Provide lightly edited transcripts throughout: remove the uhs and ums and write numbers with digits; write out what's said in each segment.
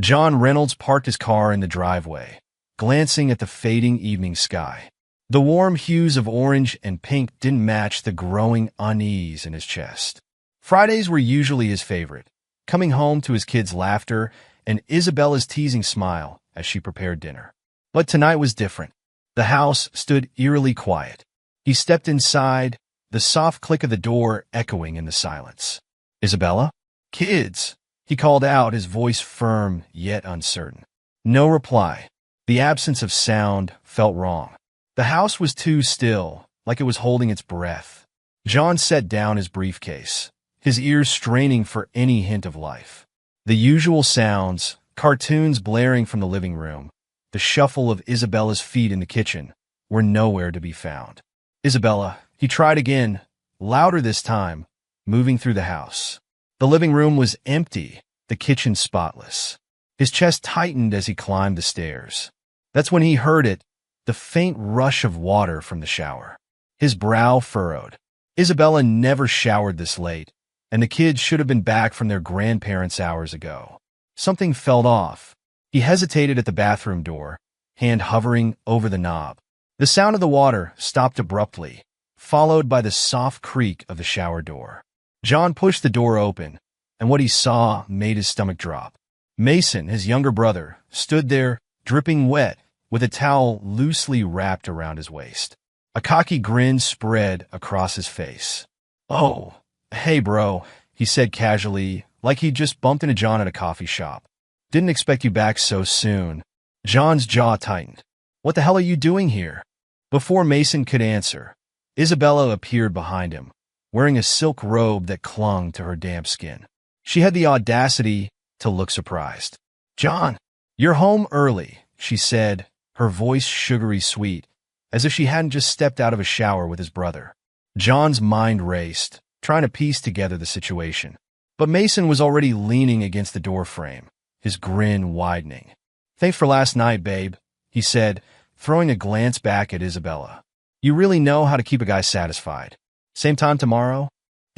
John Reynolds parked his car in the driveway, glancing at the fading evening sky. The warm hues of orange and pink didn't match the growing unease in his chest. Fridays were usually his favorite, coming home to his kids' laughter and Isabella's teasing smile as she prepared dinner. But tonight was different. The house stood eerily quiet. He stepped inside, the soft click of the door echoing in the silence. "Isabella? Kids!" he called out, his voice firm yet uncertain. No reply. The absence of sound felt wrong. The house was too still, like it was holding its breath. John set down his briefcase, his ears straining for any hint of life. The usual sounds, cartoons blaring from the living room, the shuffle of Isabella's feet in the kitchen, were nowhere to be found. "Isabella," he tried again, louder this time, moving through the house. The living room was empty, the kitchen spotless. His chest tightened as he climbed the stairs. That's when he heard it, the faint rush of water from the shower. His brow furrowed. Isabella never showered this late, and the kids should have been back from their grandparents' hours ago. Something felt off. He hesitated at the bathroom door, hand hovering over the knob. The sound of the water stopped abruptly, followed by the soft creak of the shower door. John pushed the door open, and what he saw made his stomach drop. Mason, his younger brother, stood there, dripping wet, with a towel loosely wrapped around his waist. A cocky grin spread across his face. "Oh, hey bro," he said casually, like he'd just bumped into John at a coffee shop. "Didn't expect you back so soon." John's jaw tightened. "What the hell are you doing here?" Before Mason could answer, Isabella appeared behind him, wearing a silk robe that clung to her damp skin. She had the audacity to look surprised. "John, you're home early," she said, her voice sugary sweet, as if she hadn't just stepped out of a shower with his brother. John's mind raced, trying to piece together the situation. But Mason was already leaning against the doorframe, his grin widening. "Thanks for last night, babe," he said, throwing a glance back at Isabella. "You really know how to keep a guy satisfied. Same time tomorrow?"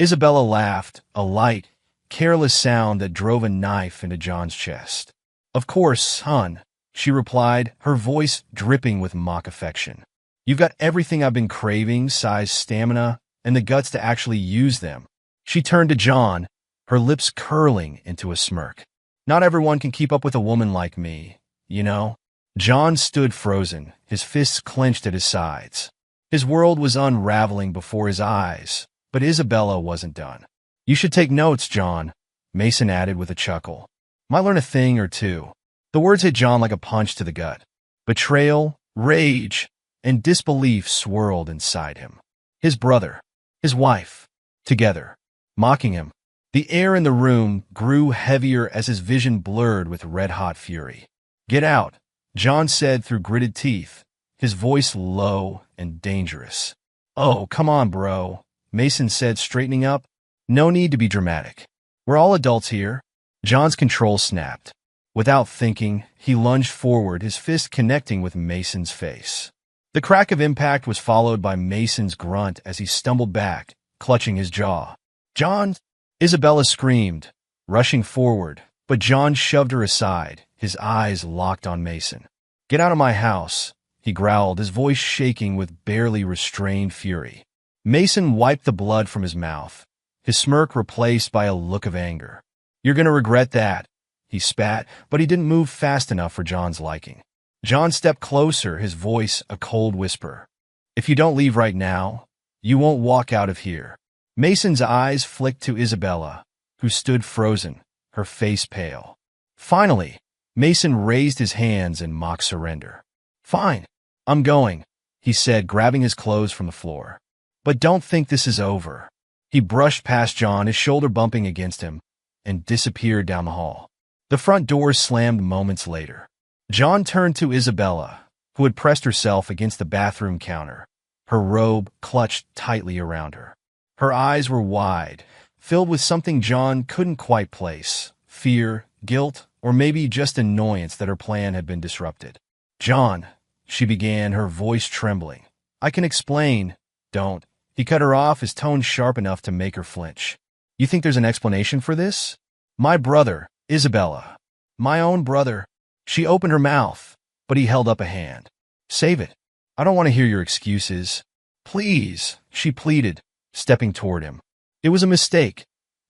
Isabella laughed, a light, careless sound that drove a knife into John's chest. "Of course, hon," she replied, her voice dripping with mock affection. "You've got everything I've been craving, size, stamina, and the guts to actually use them." She turned to John, her lips curling into a smirk. "Not everyone can keep up with a woman like me, you know?" John stood frozen, his fists clenched at his sides. His world was unraveling before his eyes, but Isabella wasn't done. "You should take notes, John," Mason added with a chuckle. "Might learn a thing or two." The words hit John like a punch to the gut. Betrayal, rage, and disbelief swirled inside him. His brother, his wife, together, mocking him. The air in the room grew heavier as his vision blurred with red-hot fury. "Get out," John said through gritted teeth, his voice low and dangerous. "Oh, come on, bro," Mason said, straightening up. "No need to be dramatic. We're all adults here." John's control snapped. Without thinking, he lunged forward, his fist connecting with Mason's face. The crack of impact was followed by Mason's grunt as he stumbled back, clutching his jaw. "John!" Isabella screamed, rushing forward, but John shoved her aside, his eyes locked on Mason. "Get out of my house," he growled, his voice shaking with barely restrained fury. Mason wiped the blood from his mouth, his smirk replaced by a look of anger. "You're gonna regret that," he spat, but he didn't move fast enough for John's liking. John stepped closer, his voice a cold whisper. "If you don't leave right now, you won't walk out of here." Mason's eyes flicked to Isabella, who stood frozen, her face pale. Finally, Mason raised his hands in mock surrender. "Fine, I'm going," he said, grabbing his clothes from the floor. "But don't think this is over." He brushed past John, his shoulder bumping against him, and disappeared down the hall. The front door slammed moments later. John turned to Isabella, who had pressed herself against the bathroom counter, her robe clutched tightly around her. Her eyes were wide, filled with something John couldn't quite place, fear, guilt, or maybe just annoyance that her plan had been disrupted. "John," she began, her voice trembling. "I can explain." "Don't." He cut her off, his tone sharp enough to make her flinch. "You think there's an explanation for this?" "My brother, Isabella. My own brother. She opened her mouth, but he held up a hand. Save it. I don't want to hear your excuses. Please, she pleaded, stepping toward him. It was a mistake.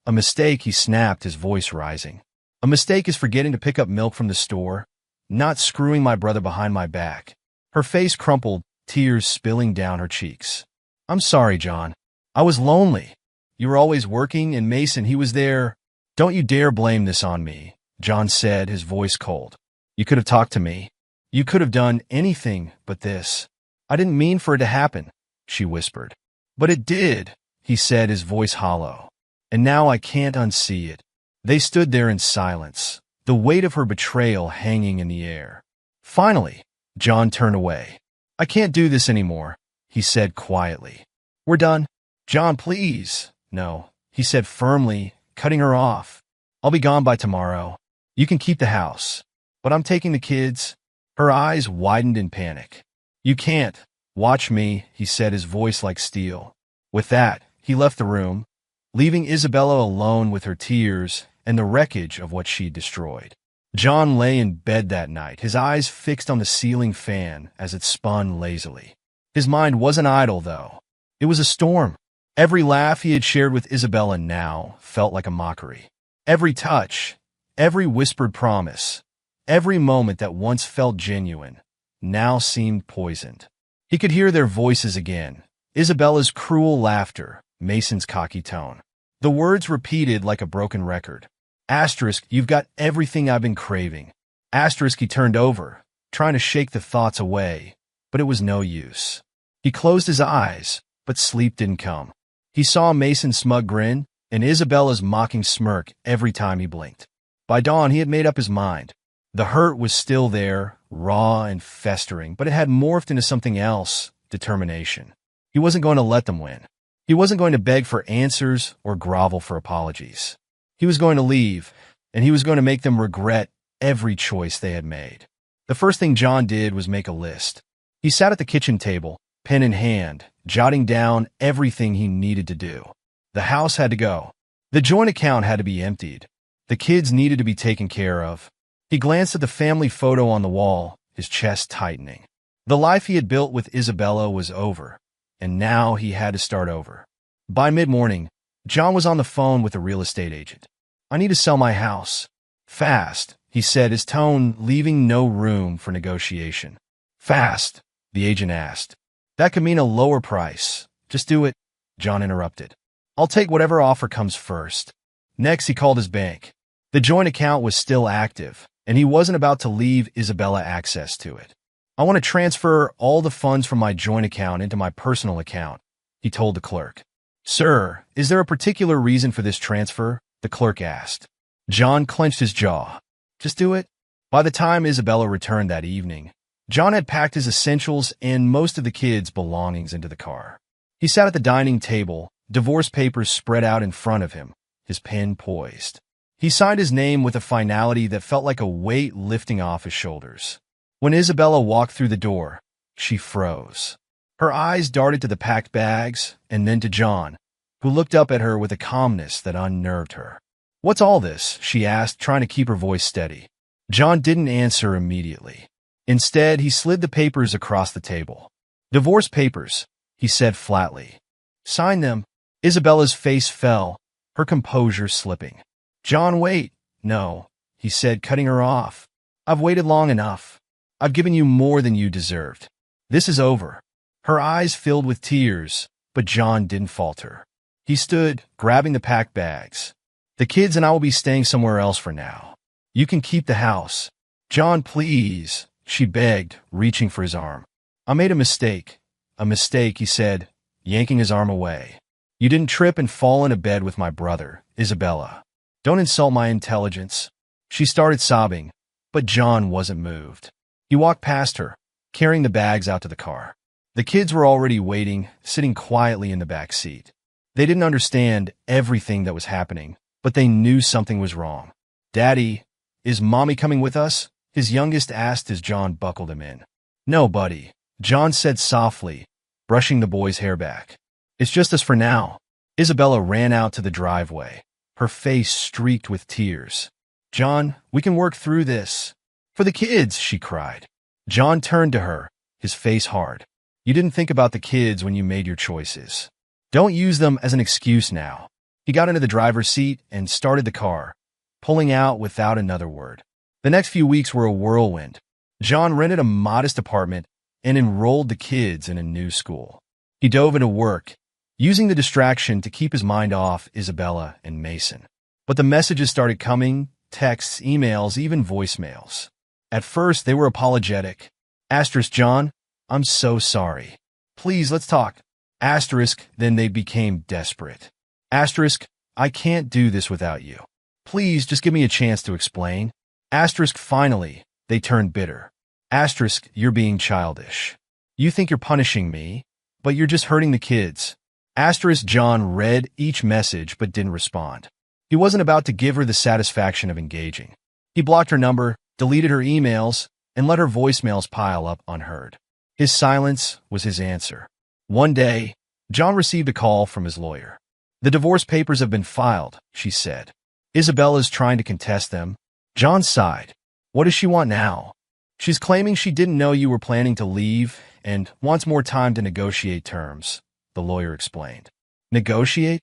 A mistake, he snapped, his voice rising. A mistake is forgetting to pick up milk from the store, not screwing my brother behind my back. Her face crumpled, tears spilling down her cheeks. I'm sorry, John. I was lonely. You were always working, and Mason, he was there. Don't you dare blame this on me, John said, his voice cold. You could have talked to me. You could have done anything but this. I didn't mean for it to happen, she whispered. But it did, he said, his voice hollow. And now I can't unsee it. They stood there in silence, the weight of her betrayal hanging in the air. Finally, John turned away. I can't do this anymore, he said quietly. We're done. John, please. No, he said firmly, cutting her off. I'll be gone by tomorrow. You can keep the house. But I'm taking the kids. Her eyes widened in panic. You can't. Watch me, he said, his voice like steel. With that, he left the room, leaving Isabella alone with her tears and the wreckage of what she'd destroyed. John lay in bed that night, his eyes fixed on the ceiling fan as it spun lazily. His mind wasn't idle, though. It was a storm. Every laugh he had shared with Isabella now felt like a mockery. Every touch, every whispered promise, every moment that once felt genuine, now seemed poisoned. He could hear their voices again, Isabella's cruel laughter, Mason's cocky tone. The words repeated like a broken record. Asterisk, you've got everything I've been craving. Asterisk, he turned over, trying to shake the thoughts away, but it was no use. He closed his eyes, but sleep didn't come. He saw Mason's smug grin and Isabella's mocking smirk every time he blinked. By dawn, he had made up his mind. The hurt was still there, raw and festering, but it had morphed into something else, determination. He wasn't going to let them win. He wasn't going to beg for answers or grovel for apologies. He was going to leave, and he was going to make them regret every choice they had made. The first thing John did was make a list. He sat at the kitchen table, pen in hand, jotting down everything he needed to do. The house had to go. The joint account had to be emptied. The kids needed to be taken care of. He glanced at the family photo on the wall, his chest tightening. The life he had built with Isabella was over, and now he had to start over. By mid-morning, John was on the phone with a real estate agent. I need to sell my house. Fast, he said, his tone leaving no room for negotiation. Fast, the agent asked. That could mean a lower price. Just do it, John interrupted. I'll take whatever offer comes first. Next, he called his bank. The joint account was still active, and he wasn't about to leave Isabella access to it. I want to transfer all the funds from my joint account into my personal account, he told the clerk. Sir, is there a particular reason for this transfer? The clerk asked. John clenched his jaw. Just do it. By the time Isabella returned that evening, John had packed his essentials and most of the kids' belongings into the car. He sat at the dining table, divorce papers spread out in front of him, his pen poised. He signed his name with a finality that felt like a weight lifting off his shoulders. When Isabella walked through the door, she froze. Her eyes darted to the packed bags and then to John, who looked up at her with a calmness that unnerved her. What's all this? She asked, trying to keep her voice steady. John didn't answer immediately. Instead, he slid the papers across the table. Divorce papers, he said flatly. Sign them. Isabella's face fell, her composure slipping. John, wait. No, he said, cutting her off. I've waited long enough. I've given you more than you deserved. This is over. Her eyes filled with tears, but John didn't falter. He stood, grabbing the packed bags. The kids and I will be staying somewhere else for now. You can keep the house. John, please, she begged, reaching for his arm. I made a mistake. A mistake, he said, yanking his arm away. You didn't trip and fall into bed with my brother, Isabella. Don't insult my intelligence. She started sobbing, but John wasn't moved. He walked past her, carrying the bags out to the car. The kids were already waiting, sitting quietly in the back seat. They didn't understand everything that was happening, but they knew something was wrong. Daddy, is Mommy coming with us? His youngest asked as John buckled him in. No, buddy, John said softly, brushing the boy's hair back. It's just us for now. Isabella ran out to the driveway, her face streaked with tears. John, we can work through this. For the kids, she cried. John turned to her, his face hard. You didn't think about the kids when you made your choices. Don't use them as an excuse now. He got into the driver's seat and started the car, pulling out without another word. The next few weeks were a whirlwind. John rented a modest apartment and enrolled the kids in a new school. He dove into work, using the distraction to keep his mind off Isabella and Mason. But the messages started coming, texts, emails, even voicemails. At first, they were apologetic. Asterisk, John, I'm so sorry. Please, let's talk. Asterisk, then they became desperate. Asterisk, I can't do this without you. Please, just give me a chance to explain. Asterisk, finally, they turned bitter. Asterisk, you're being childish. You think you're punishing me, but you're just hurting the kids. Asterisk, John read each message but didn't respond. He wasn't about to give her the satisfaction of engaging. He blocked her number, deleted her emails, and let her voicemails pile up unheard. His silence was his answer. One day, John received a call from his lawyer. The divorce papers have been filed, she said. Isabella's trying to contest them. John sighed. What does she want now? She's claiming she didn't know you were planning to leave and wants more time to negotiate terms, the lawyer explained. Negotiate?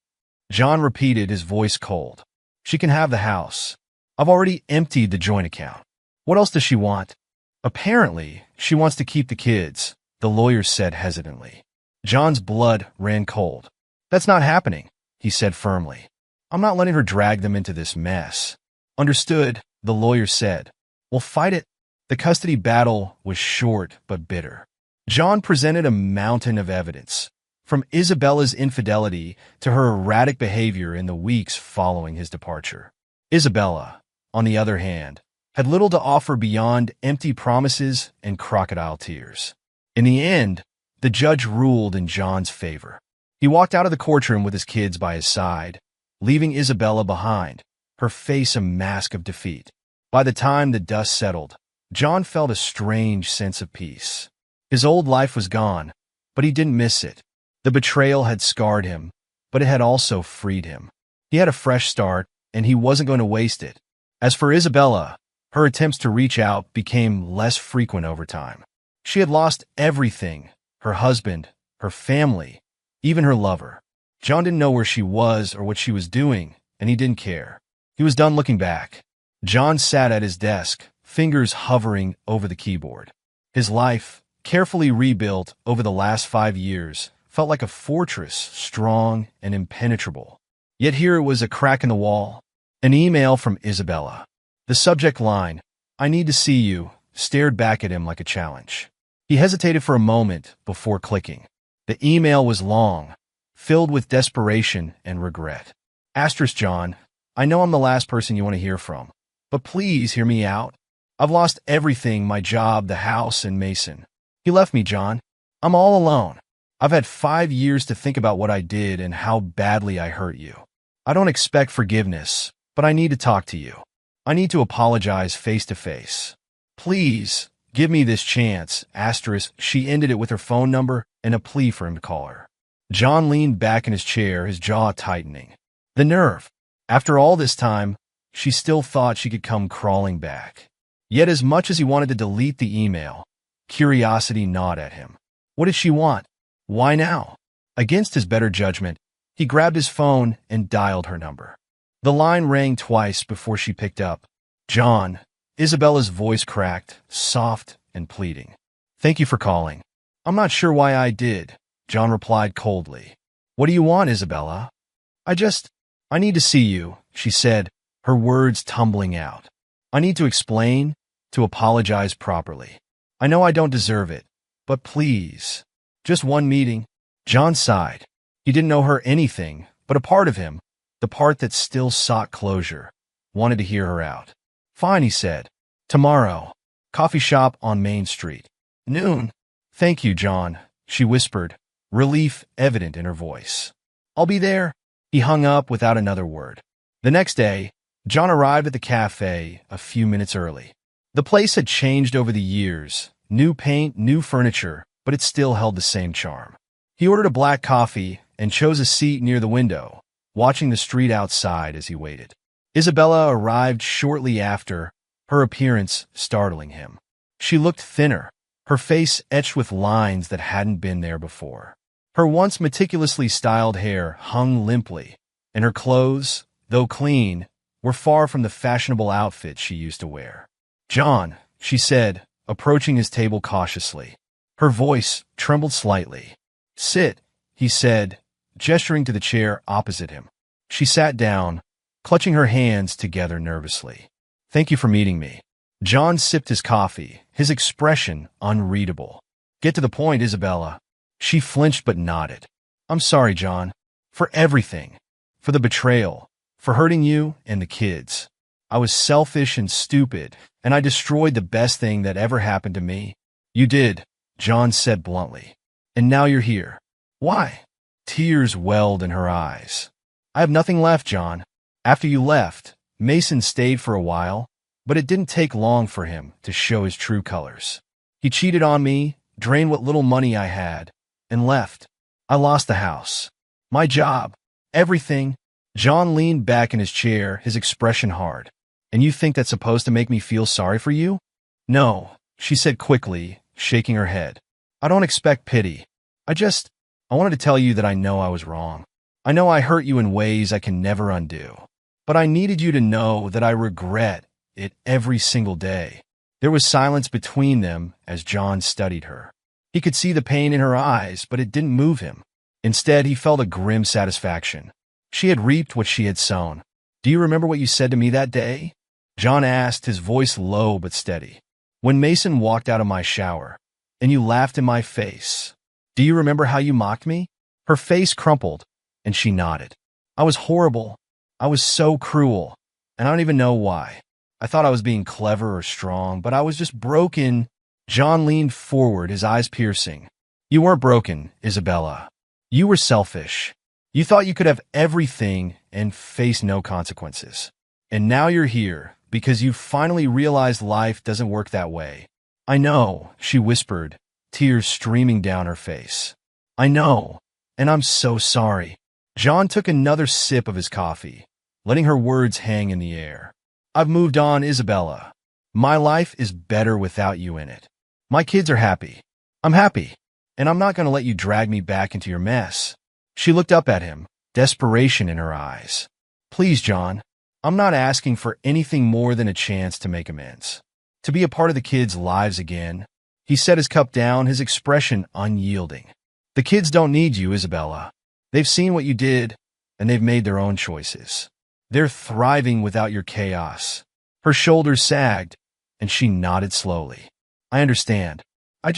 John repeated, his voice cold. She can have the house. I've already emptied the joint account. What else does she want? Apparently, she wants to keep the kids, the lawyer said hesitantly. John's blood ran cold. That's not happening, he said firmly. I'm not letting her drag them into this mess. Understood, the lawyer said. We'll fight it. The custody battle was short but bitter. John presented a mountain of evidence, from Isabella's infidelity to her erratic behavior in the weeks following his departure. Isabella, on the other hand, had little to offer beyond empty promises and crocodile tears. In the end, the judge ruled in John's favor. He walked out of the courtroom with his kids by his side, leaving Isabella behind, her face a mask of defeat. By the time the dust settled, John felt a strange sense of peace. His old life was gone, but he didn't miss it. The betrayal had scarred him, but it had also freed him. He had a fresh start, and he wasn't going to waste it. As for Isabella, her attempts to reach out became less frequent over time. She had lost everything, her husband, her family, even her lover. John didn't know where she was or what she was doing, and he didn't care. He was done looking back. John sat at his desk, fingers hovering over the keyboard. His life, carefully rebuilt over the last 5 years, felt like a fortress, strong and impenetrable. Yet here it was, a crack in the wall. An email from Isabella. The subject line, I need to see you, stared back at him like a challenge. He hesitated for a moment before clicking. The email was long, filled with desperation and regret. Asterisk, John, I know I'm the last person you want to hear from, but please hear me out. I've lost everything, my job, the house, and Mason. He left me, John. I'm all alone. I've had 5 years to think about what I did and how badly I hurt you. I don't expect forgiveness, but I need to talk to you. I need to apologize face to face. Please, give me this chance, asterisk. She ended it with her phone number and a plea for him to call her. John leaned back in his chair, his jaw tightening. The nerve. After all this time, she still thought she could come crawling back. Yet as much as he wanted to delete the email, curiosity gnawed at him. What did she want? Why now? Against his better judgment, he grabbed his phone and dialed her number. The line rang twice before she picked up. John, Isabella's voice cracked, soft and pleading. Thank you for calling. I'm not sure why I did, John replied coldly. What do you want, Isabella? I need to see you, she said, her words tumbling out. I need to explain, to apologize properly. I know I don't deserve it, but please. Just one meeting. John sighed. He didn't know her anything, but a part of him, the part that still sought closure, wanted to hear her out. Fine, he said. Tomorrow. Coffee shop on Main Street. Noon. Thank you, John, she whispered, relief evident in her voice. I'll be there. He hung up without another word. The next day, John arrived at the cafe a few minutes early. The place had changed over the years, new paint, new furniture, but it still held the same charm. He ordered a black coffee and chose a seat near the window, watching the street outside as he waited. Isabella arrived shortly after, her appearance startling him. She looked thinner, her face etched with lines that hadn't been there before. Her once meticulously styled hair hung limply, and her clothes, though clean, were far from the fashionable outfits she used to wear. "John," she said, approaching his table cautiously. Her voice trembled slightly. "Sit," he said, gesturing to the chair opposite him. She sat down, clutching her hands together nervously. "Thank you for meeting me." John sipped his coffee, his expression unreadable. "Get to the point, Isabella." She flinched but nodded. "I'm sorry, John. For everything. For the betrayal. For hurting you and the kids. I was selfish and stupid, and I destroyed the best thing that ever happened to me." "You did," John said bluntly. "And now you're here. Why?" Tears welled in her eyes. "I have nothing left, John. After you left, Mason stayed for a while, but it didn't take long for him to show his true colors. He cheated on me, drained what little money I had, and left. I lost the house, my job, everything." John leaned back in his chair, his expression hard. "And you think that's supposed to make me feel sorry for you?" "No," she said quickly, shaking her head. "I don't expect pity. I wanted to tell you that I know I was wrong. I know I hurt you in ways I can never undo. But I needed you to know that I regret it every single day." There was silence between them as John studied her. He could see the pain in her eyes, but it didn't move him. Instead, he felt a grim satisfaction. She had reaped what she had sown. "Do you remember what you said to me that day?" John asked, his voice low but steady. "When Mason walked out of my shower, and you laughed in my face. Do you remember how you mocked me?" Her face crumpled, and she nodded. "I was horrible. I was so cruel, and I don't even know why. I thought I was being clever or strong, but I was just broken." John leaned forward, his eyes piercing. "You weren't broken, Isabella. You were selfish. You thought you could have everything and face no consequences. And now you're here because you finally realized life doesn't work that way." "I know," she whispered, tears streaming down her face. "I know, and I'm so sorry." John took another sip of his coffee, letting her words hang in the air. "I've moved on, Isabella. My life is better without you in it. My kids are happy. I'm happy, and I'm not going to let you drag me back into your mess." She looked up at him, desperation in her eyes. "Please, John, I'm not asking for anything more than a chance to make amends. To be a part of the kids' lives again." He set his cup down, his expression unyielding. "The kids don't need you, Isabella. They've seen what you did, and they've made their own choices. They're thriving without your chaos." Her shoulders sagged, and she nodded slowly. "I understand. I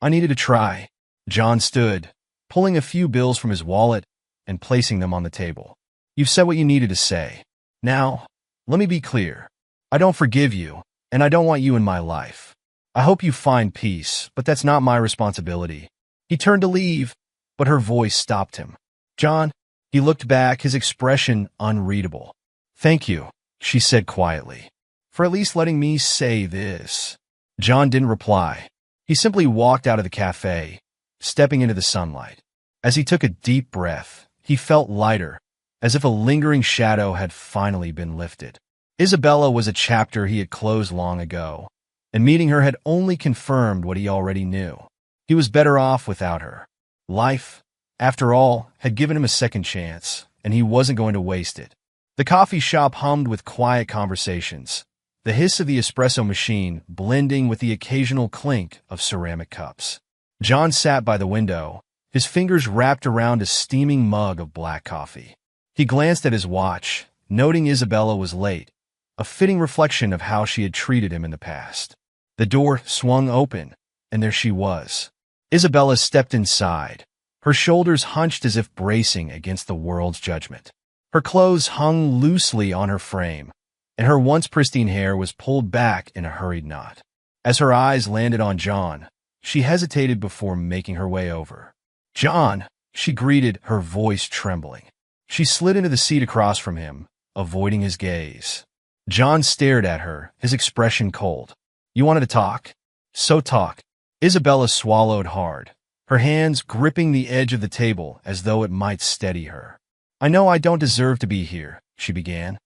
needed to try." John stood, pulling a few bills from his wallet and placing them on the table. "You've said what you needed to say. Now, let me be clear. I don't forgive you, and I don't want you in my life. I hope you find peace, but that's not my responsibility." He turned to leave, but her voice stopped him. "John," he looked back, his expression unreadable. "Thank you," she said quietly, "for at least letting me say this." John didn't reply. He simply walked out of the cafe, stepping into the sunlight. As he took a deep breath, he felt lighter, as if a lingering shadow had finally been lifted. Isabella was a chapter he had closed long ago, and meeting her had only confirmed what he already knew. He was better off without her. Life, after all, had given him a second chance, and he wasn't going to waste it. The coffee shop hummed with quiet conversations, the hiss of the espresso machine blending with the occasional clink of ceramic cups. John sat by the window, his fingers wrapped around a steaming mug of black coffee. He glanced at his watch, noting Isabella was late, a fitting reflection of how she had treated him in the past. The door swung open, and there she was. Isabella stepped inside, her shoulders hunched as if bracing against the world's judgment. Her clothes hung loosely on her frame, and her once pristine hair was pulled back in a hurried knot. As her eyes landed on John, she hesitated before making her way over. "John," she greeted, her voice trembling. She slid into the seat across from him, avoiding his gaze. John stared at her, his expression cold. "You wanted to talk? So talk." Isabella swallowed hard, her hands gripping the edge of the table as though it might steady her. "I know I don't deserve to be here," she began.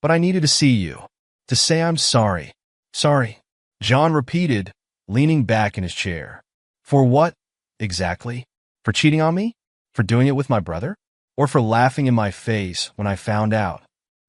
But I needed to see you. To say I'm sorry. Sorry. John repeated, leaning back in his chair. For what, exactly? For cheating on me? For doing it with my brother? Or for laughing in my face when I found out?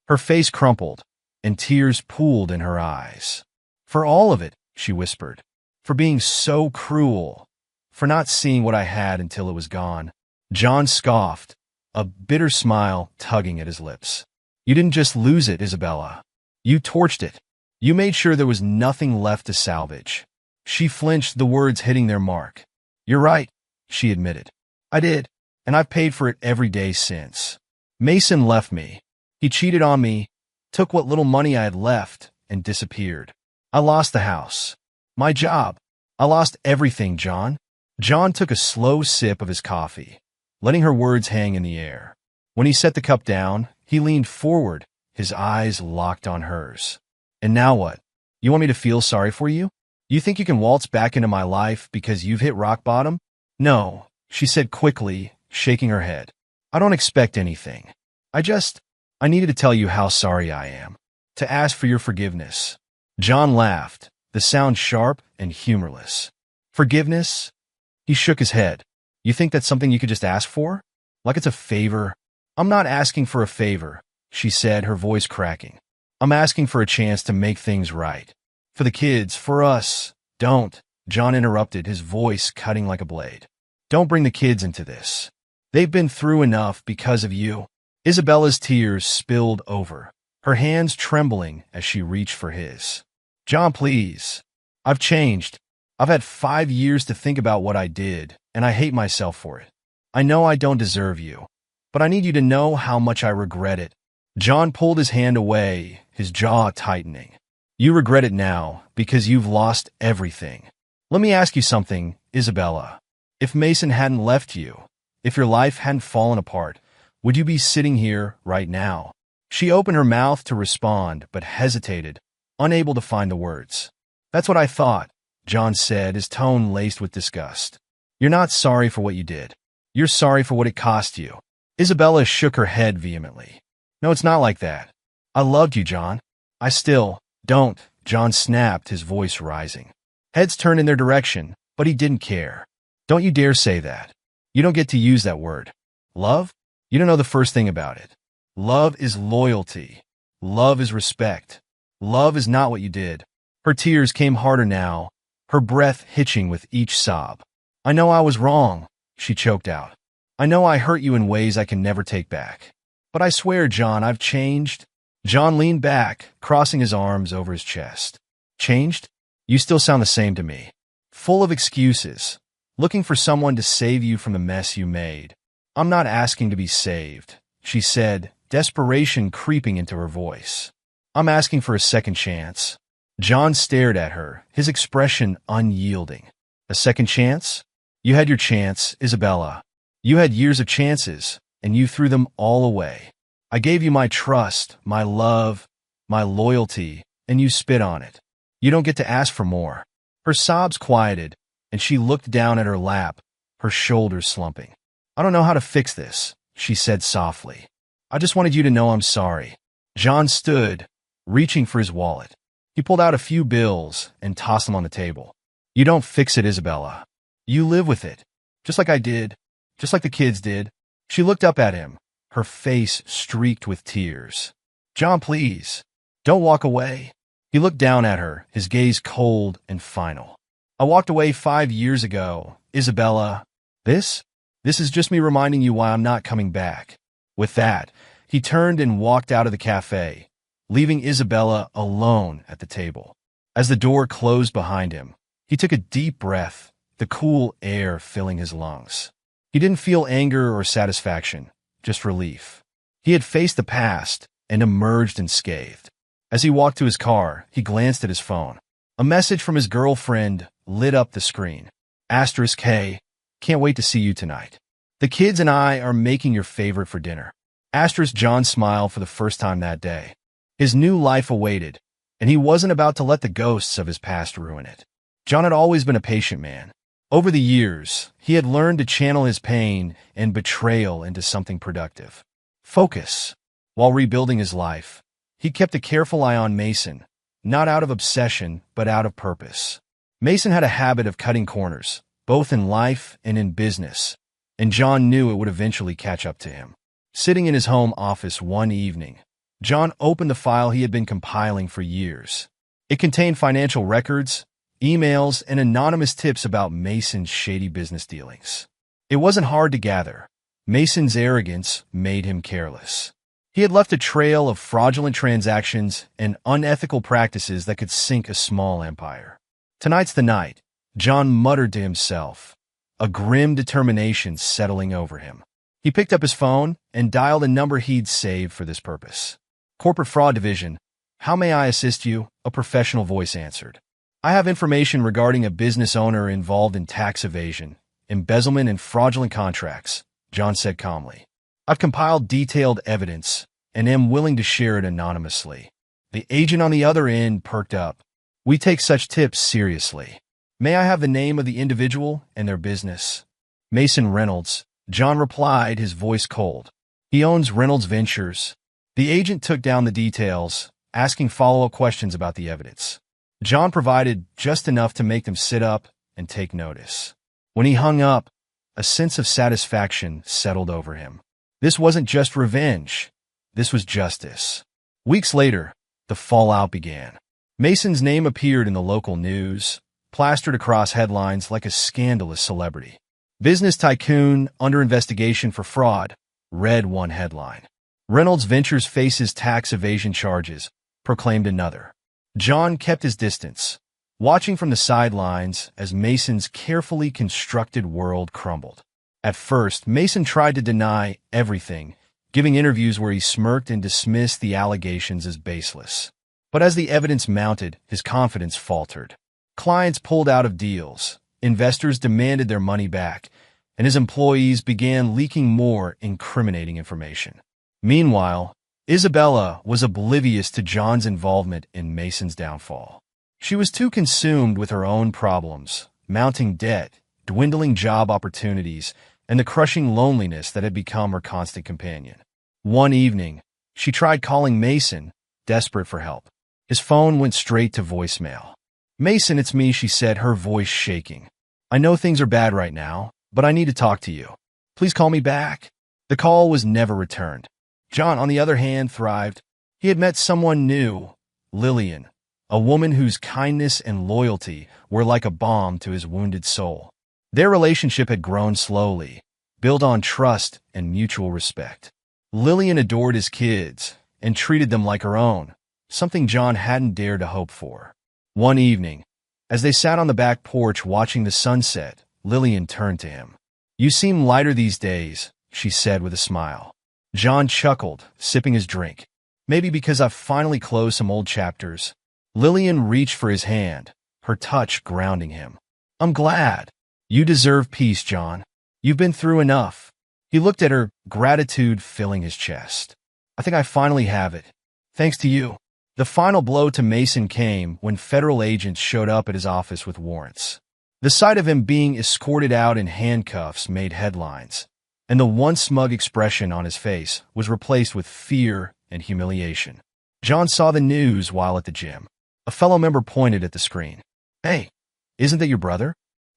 Her face crumpled, and tears pooled in her eyes. For all of it, she whispered. For being so cruel. For not seeing what I had until it was gone. John scoffed, a bitter smile tugging at his lips. You didn't just lose it, Isabella. You torched it. You made sure there was nothing left to salvage. She flinched, the words hitting their mark. You're right, she admitted. I did, and I've paid for it every day since. Mason left me. He cheated on me, took what little money I had left, and disappeared. I lost the house. My job. I lost everything, John. John took a slow sip of his coffee, letting her words hang in the air. When he set the cup down, he leaned forward, his eyes locked on hers. And now what? You want me to feel sorry for you? You think you can waltz back into my life because you've hit rock bottom? No, she said quickly, shaking her head. I don't expect anything. I needed to tell you how sorry I am. To ask for your forgiveness. John laughed, the sound sharp and humorless. Forgiveness? He shook his head. You think that's something you could just ask for? Like it's a favor? I'm not asking for a favor, she said, her voice cracking. I'm asking for a chance to make things right. For the kids, for us. Don't, John interrupted, his voice cutting like a blade. Don't bring the kids into this. They've been through enough because of you. Isabella's tears spilled over, her hands trembling as she reached for his. John, please. I've changed. I've had 5 years to think about what I did, and I hate myself for it. I know I don't deserve you, but I need you to know how much I regret it. John pulled his hand away, his jaw tightening. You regret it now because you've lost everything. Let me ask you something, Isabella. If Mason hadn't left you, if your life hadn't fallen apart, would you be sitting here right now? She opened her mouth to respond, but hesitated, unable to find the words. That's what I thought, John said, his tone laced with disgust. You're not sorry for what you did. You're sorry for what it cost you. Isabella shook her head vehemently. No, it's not like that. I loved you, John. I still don't, John snapped, his voice rising. Heads turned in their direction, but he didn't care. Don't you dare say that. You don't get to use that word. Love? You don't know the first thing about it. Love is loyalty. Love is respect. Love is not what you did. Her tears came harder now, her breath hitching with each sob. I know I was wrong, she choked out. I know I hurt you in ways I can never take back. But I swear, John, I've changed. John leaned back, crossing his arms over his chest. Changed? You still sound the same to me. Full of excuses. Looking for someone to save you from the mess you made. I'm not asking to be saved, she said, desperation creeping into her voice. I'm asking for a second chance. John stared at her, his expression unyielding. A second chance? You had your chance, Isabella. You had years of chances, and you threw them all away. I gave you my trust, my love, my loyalty, and you spit on it. You don't get to ask for more. Her sobs quieted, and she looked down at her lap, her shoulders slumping. I don't know how to fix this, she said softly. I just wanted you to know I'm sorry. John stood, reaching for his wallet. He pulled out a few bills and tossed them on the table. You don't fix it, Isabella. You live with it. Just like I did. Just like the kids did. She looked up at him, her face streaked with tears. John, please. Don't walk away. He looked down at her, his gaze cold and final. I walked away 5 years ago, Isabella. This is just me reminding you why I'm not coming back. With that, he turned and walked out of the cafe, leaving Isabella alone at the table. As the door closed behind him, he took a deep breath, the cool air filling his lungs. He didn't feel anger or satisfaction, just relief. He had faced the past and emerged unscathed. As he walked to his car, he glanced at his phone. A message from his girlfriend lit up the screen. Asterisk, hey, can't wait to see you tonight. The kids and I are making your favorite for dinner. Asterisk, John smiled for the first time that day. His new life awaited, and he wasn't about to let the ghosts of his past ruin it. John had always been a patient man. Over the years, he had learned to channel his pain and betrayal into something productive. Focus. While rebuilding his life, He kept a careful eye on Mason, not out of obsession, but out of purpose. Mason had a habit of cutting corners, both in life and in business, and John knew it would eventually catch up to him. Sitting in his home office one evening, John opened the file he had been compiling for years. It contained financial records, emails, and anonymous tips about Mason's shady business dealings. It wasn't hard to gather. Mason's arrogance made him careless. He had left a trail of fraudulent transactions and unethical practices that could sink a small empire. Tonight's the night, John muttered to himself, a grim determination settling over him. He picked up his phone and dialed a number he'd saved for this purpose. Corporate Fraud Division. How may I assist you? A professional voice answered. I have information regarding a business owner involved in tax evasion, embezzlement, and fraudulent contracts, John said calmly. I've compiled detailed evidence and am willing to share it anonymously. The agent on the other end perked up. We take such tips seriously. May I have the name of the individual and their business? Mason Reynolds, John replied, his voice cold. He owns Reynolds Ventures. The agent took down the details, asking follow-up questions about the evidence. John provided just enough to make them sit up and take notice. When he hung up, a sense of satisfaction settled over him. This wasn't just revenge. This was justice. Weeks later, the fallout began. Mason's name appeared in the local news, plastered across headlines like a scandalous celebrity. Business tycoon under investigation for fraud, read one headline. Reynolds Ventures faces tax evasion charges, proclaimed another. John kept his distance, watching from the sidelines as Mason's carefully constructed world crumbled. At first, Mason tried to deny everything, giving interviews where he smirked and dismissed the allegations as baseless. But as the evidence mounted, his confidence faltered. Clients pulled out of deals, investors demanded their money back, and his employees began leaking more incriminating information. Meanwhile, Isabella was oblivious to John's involvement in Mason's downfall. She was too consumed with her own problems, mounting debt, dwindling job opportunities, and the crushing loneliness that had become her constant companion. One evening, she tried calling Mason, desperate for help. His phone went straight to voicemail. Mason, it's me, she said, her voice shaking. I know things are bad right now, but I need to talk to you. Please call me back. The call was never returned. John, on the other hand, thrived. He had met someone new, Lillian, a woman whose kindness and loyalty were like a balm to his wounded soul. Their relationship had grown slowly, built on trust and mutual respect. Lillian adored his kids and treated them like her own, something John hadn't dared to hope for. One evening, as they sat on the back porch watching the sunset, Lillian turned to him. You seem lighter these days, she said with a smile. John chuckled, sipping his drink. Maybe because I've finally closed some old chapters. Lillian reached for his hand, her touch grounding him. I'm glad. You deserve peace, John. You've been through enough. He looked at her, gratitude filling his chest. I think I finally have it. Thanks to you. The final blow to Mason came when federal agents showed up at his office with warrants. The sight of him being escorted out in handcuffs made headlines, and the once smug expression on his face was replaced with fear and humiliation. John saw the news while at the gym. A fellow member pointed at the screen. Hey, isn't that your brother?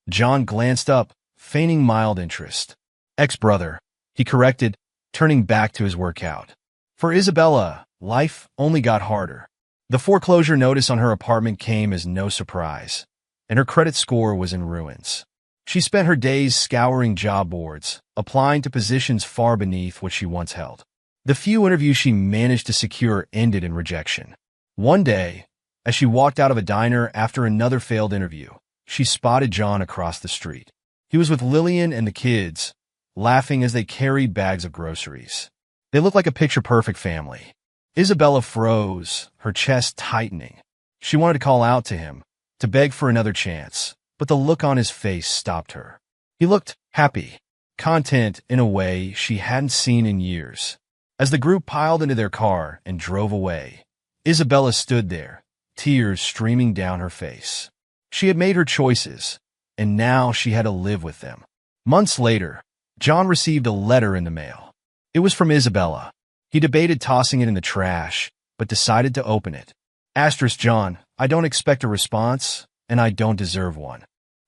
John glanced up, feigning mild interest. Ex-brother, he corrected, turning back to his workout. For Isabella, life only got harder. The foreclosure notice on her apartment came as no surprise, and her credit score was in ruins. She spent her days scouring job boards, applying to positions far beneath what she once held. The few interviews she managed to secure ended in rejection. One day, as she walked out of a diner after another failed interview, she spotted John across the street. He was with Lillian and the kids, laughing as they carried bags of groceries. They looked like a picture-perfect family. Isabella froze, her chest tightening. She wanted to call out to him, to beg for another chance, but the look on his face stopped her. He looked happy, content in a way she hadn't seen in years. As the group piled into their car and drove away, Isabella stood there, tears streaming down her face. She had made her choices, and now she had to live with them. Months later, John received a letter in the mail. It was from Isabella. He debated tossing it in the trash, but decided to open it. Asterisk John, I don't expect a response, and I don't deserve one.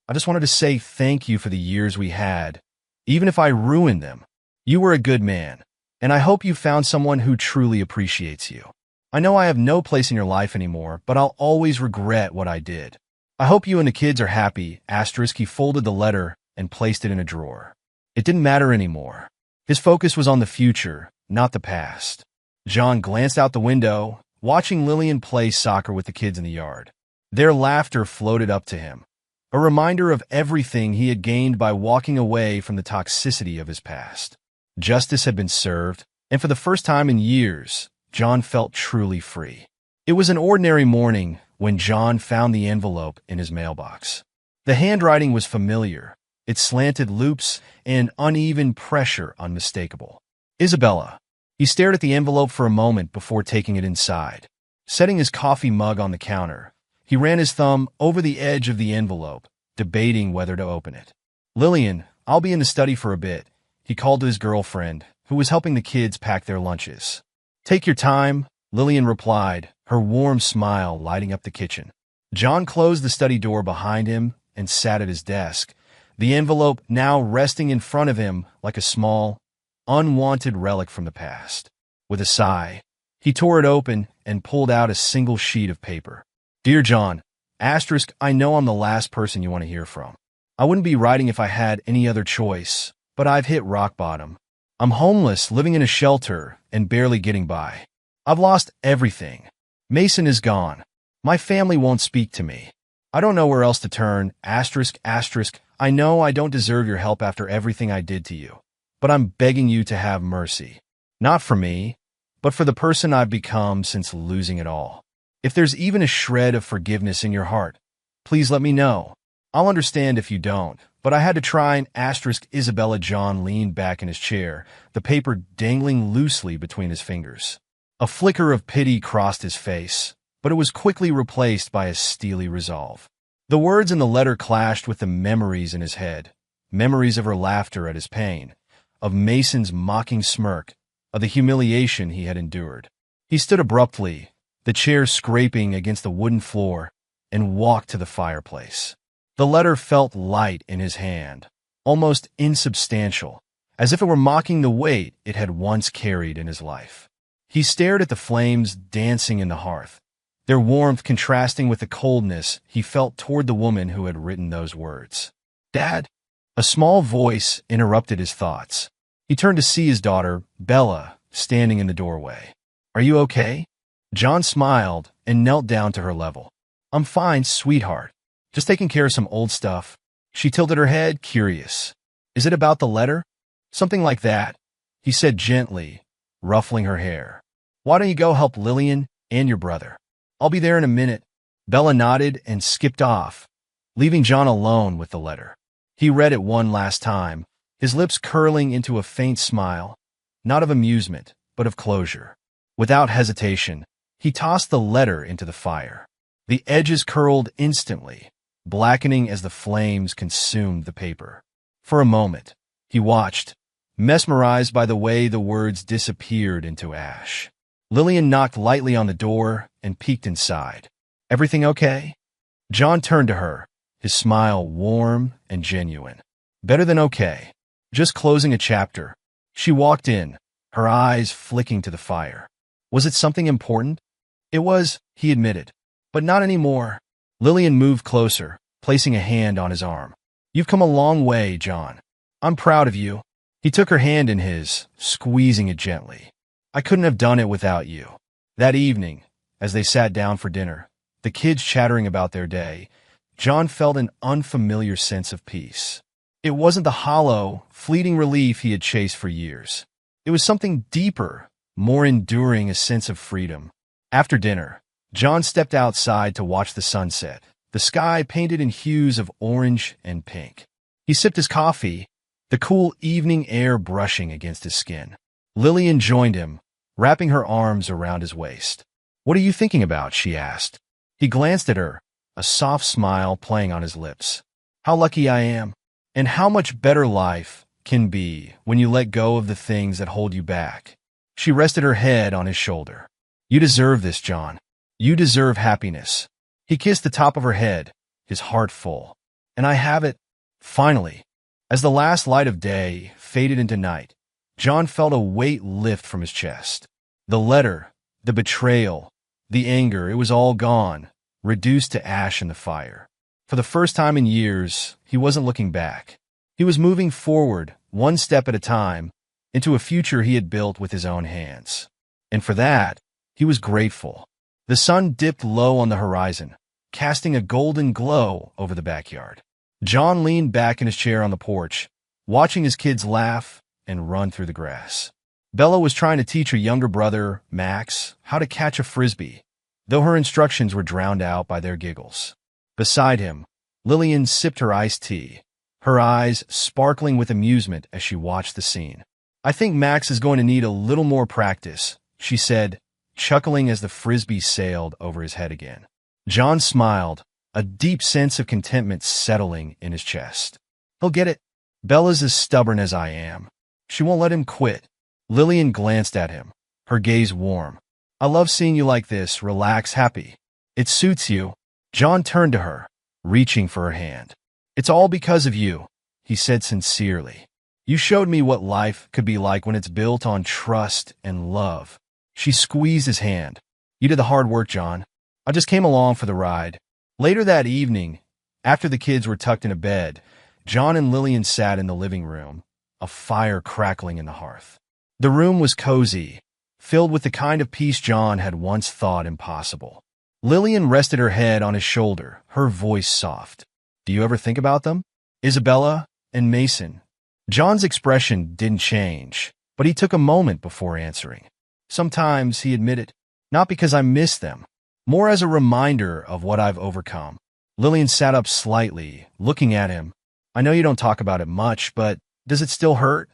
I just wanted to say thank you for the years we had, even if I ruined them. You were a good man, and I hope you found someone who truly appreciates you. I know I have no place in your life anymore, but I'll always regret what I did. I hope you and the kids are happy. Asterisk, he folded the letter and placed it in a drawer. It didn't matter anymore. His focus was on the future, not the past. John glanced out the window, watching Lillian play soccer with the kids in the yard. Their laughter floated up to him, a reminder of everything he had gained by walking away from the toxicity of his past. Justice had been served, and for the first time in years, John felt truly free. It was an ordinary morning when John found the envelope in his mailbox. The handwriting was familiar, its slanted loops and uneven pressure unmistakable. Isabella. He stared at the envelope for a moment before taking it inside. Setting his coffee mug on the counter, he ran his thumb over the edge of the envelope, debating whether to open it. Lillian, I'll be in the study for a bit, he called to his girlfriend, who was helping the kids pack their lunches. Take your time, Lillian replied, her warm smile lighting up the kitchen. John closed the study door behind him and sat at his desk, the envelope now resting in front of him like a small, unwanted relic from the past. With a sigh, he tore it open and pulled out a single sheet of paper. Dear John, asterisk, I know I'm the last person you want to hear from. I wouldn't be writing if I had any other choice, but I've hit rock bottom. I'm homeless, living in a shelter, and barely getting by. I've lost everything. Mason is gone. My family won't speak to me. I don't know where else to turn, asterisk, asterisk. I know I don't deserve your help after everything I did to you, but I'm begging you to have mercy. Not for me, but for the person I've become since losing it all. If there's even a shred of forgiveness in your heart, please let me know. I'll understand if you don't, but I had to try and asterisk. Isabella. John leaned back in his chair, the paper dangling loosely between his fingers. A flicker of pity crossed his face, but it was quickly replaced by a steely resolve. The words in the letter clashed with the memories in his head, memories of her laughter at his pain, of Mason's mocking smirk, of the humiliation he had endured. He stood abruptly, the chair scraping against the wooden floor, and walked to the fireplace. The letter felt light in his hand, almost insubstantial, as if it were mocking the weight it had once carried in his life. He stared at the flames dancing in the hearth, their warmth contrasting with the coldness he felt toward the woman who had written those words. Dad? A small voice interrupted his thoughts. He turned to see his daughter, Bella, standing in the doorway. Are you okay? John smiled and knelt down to her level. I'm fine, sweetheart. Just taking care of some old stuff. She tilted her head, curious. Is it about the letter? Something like that, he said gently, ruffling her hair. Why don't you go help Lillian and your brother? I'll be there in a minute. Bella nodded and skipped off, leaving John alone with the letter. He read it one last time, his lips curling into a faint smile, not of amusement, but of closure. Without hesitation, he tossed the letter into the fire. The edges curled instantly, blackening as the flames consumed the paper. For a moment, he watched, mesmerized by the way the words disappeared into ash. Lillian knocked lightly on the door and peeked inside. Everything okay? John turned to her, his smile warm and genuine. Better than okay. Just closing a chapter. She walked in, her eyes flicking to the fire. Was it something important? It was, he admitted. But not anymore. Lillian moved closer, placing a hand on his arm. You've come a long way, John. I'm proud of you. He took her hand in his, squeezing it gently. I couldn't have done it without you. That evening, as they sat down for dinner, the kids chattering about their day, John felt an unfamiliar sense of peace. It wasn't the hollow, fleeting relief he had chased for years. It was something deeper, more enduring, a sense of freedom. After dinner, John stepped outside to watch the sunset, the sky painted in hues of orange and pink. He sipped his coffee, the cool evening air brushing against his skin. Lillian joined him, wrapping her arms around his waist. What are you thinking about? She asked. He glanced at her, a soft smile playing on his lips. How lucky I am, and how much better life can be when you let go of the things that hold you back. She rested her head on his shoulder. You deserve this, John. You deserve happiness. He kissed the top of her head, his heart full. And I have it, finally. As the last light of day faded into night, John felt a weight lift from his chest. The letter, the betrayal, the anger, it was all gone, reduced to ash in the fire. For the first time in years, he wasn't looking back. He was moving forward, one step at a time, into a future he had built with his own hands. And for that, he was grateful. The sun dipped low on the horizon, casting a golden glow over the backyard. John leaned back in his chair on the porch, watching his kids laugh and run through the grass. Bella was trying to teach her younger brother, Max, how to catch a frisbee, though her instructions were drowned out by their giggles. Beside him, Lillian sipped her iced tea, her eyes sparkling with amusement as she watched the scene. I think Max is going to need a little more practice, she said, chuckling as the frisbee sailed over his head again. John smiled, a deep sense of contentment settling in his chest. He'll get it. Bella's as stubborn as I am. She won't let him quit. Lillian glanced at him, her gaze warm. I love seeing you like this, relax, happy. It suits you. John turned to her, reaching for her hand. It's all because of you, he said sincerely. You showed me what life could be like when it's built on trust and love. She squeezed his hand. You did the hard work, John. I just came along for the ride. Later that evening, after the kids were tucked into bed, John and Lillian sat in the living room, a fire crackling in the hearth. The room was cozy, filled with the kind of peace John had once thought impossible. Lillian rested her head on his shoulder, her voice soft. Do you ever think about them? Isabella and Mason. John's expression didn't change, but he took a moment before answering. Sometimes, he admitted, not because I miss them, more as a reminder of what I've overcome. Lillian sat up slightly, looking at him. I know you don't talk about it much, but does it still hurt?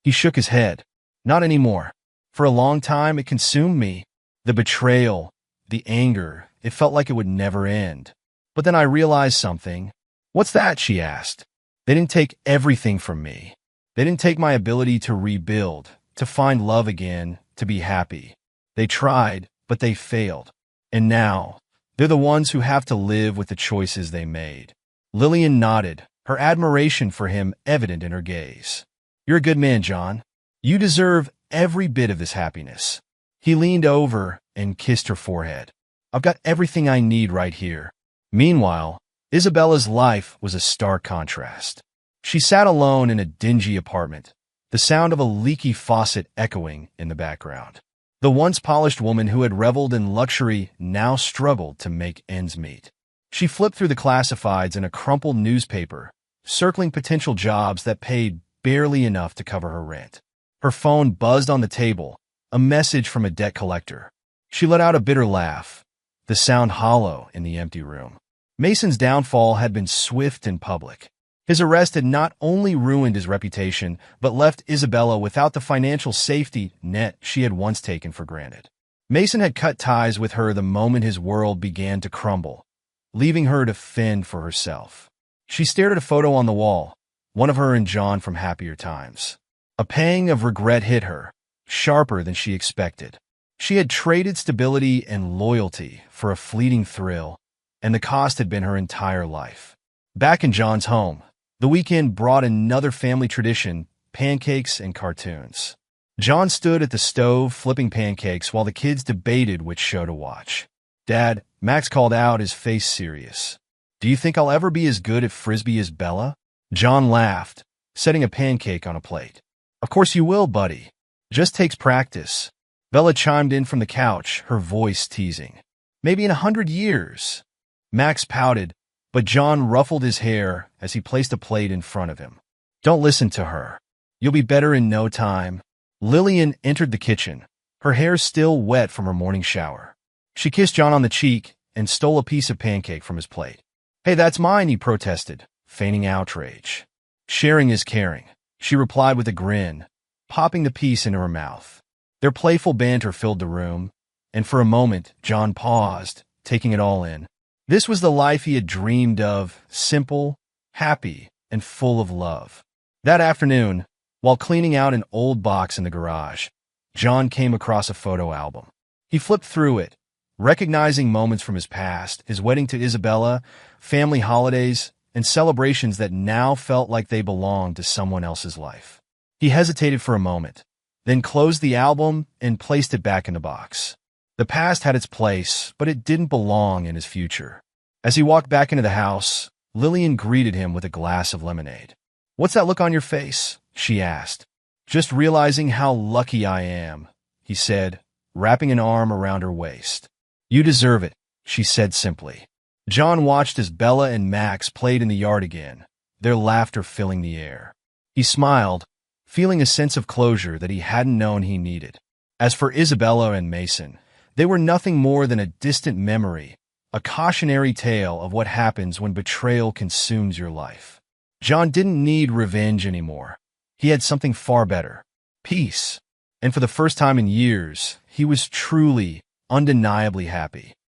He shook his head. Not anymore. For a long time, it consumed me. The betrayal, the anger, it felt like it would never end. But then I realized something. What's that? She asked. They didn't take everything from me. They didn't take my ability to rebuild, to find love again, to be happy. They tried, but they failed. And now, they're the ones who have to live with the choices they made. Lillian nodded, her admiration for him evident in her gaze. You're a good man, John. You deserve every bit of this happiness. He leaned over and kissed her forehead. I've got everything I need right here. Meanwhile, Isabella's life was a stark contrast. She sat alone in a dingy apartment, the sound of a leaky faucet echoing in the background. The once polished woman who had reveled in luxury now struggled to make ends meet. She flipped through the classifieds in a crumpled newspaper, circling potential jobs that paid barely enough to cover her rent. Her phone buzzed on the table, a message from a debt collector. She let out a bitter laugh, the sound hollow in the empty room. Mason's downfall had been swift and public. His arrest had not only ruined his reputation, but left Isabella without the financial safety net she had once taken for granted. Mason had cut ties with her the moment his world began to crumble, leaving her to fend for herself. She stared at a photo on the wall, one of her and John from happier times. A pang of regret hit her, sharper than she expected. She had traded stability and loyalty for a fleeting thrill, and the cost had been her entire life. Back in John's home, the weekend brought another family tradition, pancakes and cartoons. John stood at the stove flipping pancakes while the kids debated which show to watch. Dad, Max called out, his face serious. Do you think I'll ever be as good at Frisbee as Bella? John laughed, setting a pancake on a plate. Of course you will, buddy. Just takes practice. Bella chimed in from the couch, her voice teasing. Maybe in 100 years. Max pouted, but John ruffled his hair as he placed a plate in front of him. Don't listen to her. You'll be better in no time. Lillian entered the kitchen, her hair still wet from her morning shower. She kissed John on the cheek and stole a piece of pancake from his plate. Hey, that's mine, he protested, feigning outrage. Sharing is caring, she replied with a grin, popping the piece into her mouth. Their playful banter filled the room, and for a moment John paused, taking it all in. This was the life he had dreamed of, simple, happy, and full of love. That afternoon, while cleaning out an old box in the garage, John came across a photo album. He flipped through it, recognizing moments from his past, his wedding to Isabella, family holidays, and celebrations that now felt like they belonged to someone else's life. He hesitated for a moment, then closed the album and placed it back in the box. The past had its place, but it didn't belong in his future. As he walked back into the house, Lillian greeted him with a glass of lemonade. "What's that look on your face?" she asked. "Just realizing how lucky I am," he said, wrapping an arm around her waist. "You deserve it," she said simply. John watched as Bella and Max played in the yard again, their laughter filling the air. He smiled, feeling a sense of closure that he hadn't known he needed. As for Isabella and Mason, they were nothing more than a distant memory, a cautionary tale of what happens when betrayal consumes your life. John didn't need revenge anymore. He had something far better: peace. And for the first time in years, he was truly, undeniably happy.